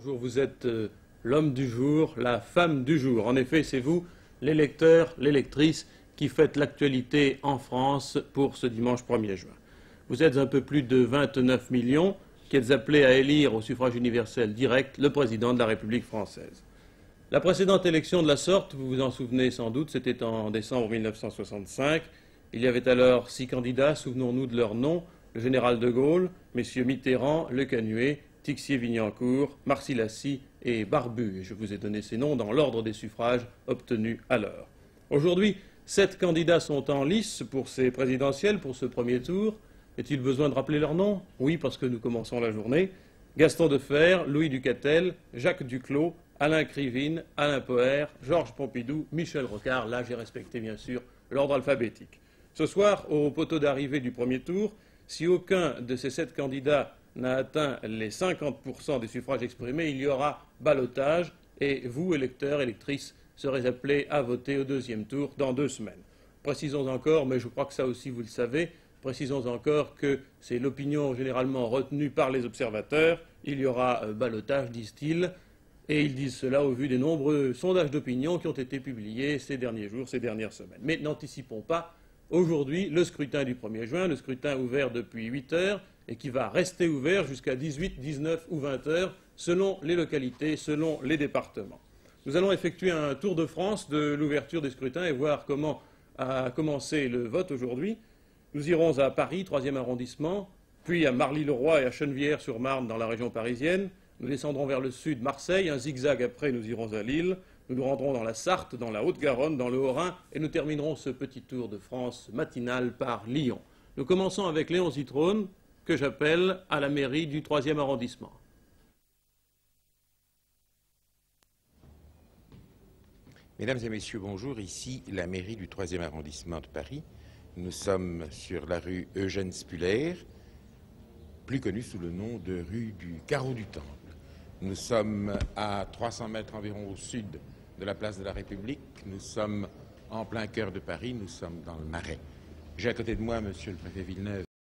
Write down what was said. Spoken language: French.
Bonjour, vous êtes l'homme du jour, la femme du jour. En effet, c'est vous, l'électeur, l'électrice, qui faites l'actualité en France pour ce dimanche 1er juin. Vous êtes un peu plus de 29 millions qui êtes appelés à élire au suffrage universel direct le président de la République française. La précédente élection de la sorte, vous vous en souvenez sans doute, c'était en décembre 1965. Il y avait alors 6 candidats, souvenons-nous de leurs noms: le général de Gaulle, messieurs Mitterrand, Le Canuet, Tixier-Vignancourt, Marcy-Lacy et Barbu. Et je vous ai donné ces noms dans l'ordre des suffrages obtenus alors. Aujourd'hui, 7 candidats sont en lice pour ces présidentielles, pour ce premier tour. Est-il besoin de rappeler leurs noms? Oui, parce que nous commençons la journée. Gaston Defferre, Louis Ducatel, Jacques Duclos, Alain Krivine, Alain Poher, Georges Pompidou, Michel Rocard. Là, j'ai respecté, bien sûr, l'ordre alphabétique. Ce soir, au poteau d'arrivée du premier tour, si aucun de ces 7 candidats n'a atteint les 50% des suffrages exprimés, il y aura ballottage et vous, électeurs, électrices, serez appelés à voter au deuxième tour dans 2 semaines. Précisons encore, mais je crois que ça aussi vous le savez, précisons encore que c'est l'opinion généralement retenue par les observateurs. Il y aura ballottage, disent-ils, et ils disent cela au vu des nombreux sondages d'opinion qui ont été publiés ces derniers jours, ces dernières semaines. Mais n'anticipons pas. Aujourd'hui, le scrutin du 1er juin, le scrutin ouvert depuis 8 heures et qui va rester ouvert jusqu'à 18, 19 ou 20 heures selon les localités, selon les départements. Nous allons effectuer un tour de France de l'ouverture des scrutins et voir comment a commencé le vote aujourd'hui. Nous irons à Paris, 3e arrondissement, puis à Marly-le-Roi et à Chennevières-sur-Marne dans la région parisienne. Nous descendrons vers le sud, Marseille, un zigzag après, nous irons à Lille. Nous nous rendrons dans la Sarthe, dans la Haute-Garonne, dans le Haut-Rhin, et nous terminerons ce petit tour de France matinal par Lyon. Nous commençons avec Léon Zitrone, que j'appelle à la mairie du 3e arrondissement. Mesdames et messieurs, bonjour. Ici la mairie du 3e arrondissement de Paris. Nous sommes sur la rue Eugène Spuller, plus connue sous le nom de rue du Carreau du Temple. Nous sommes à 300 mètres environ au sud de la place de la République. Nous sommes en plein cœur de Paris, nous sommes dans le Marais. J'ai à côté de moi monsieur le préfet Villeneuve,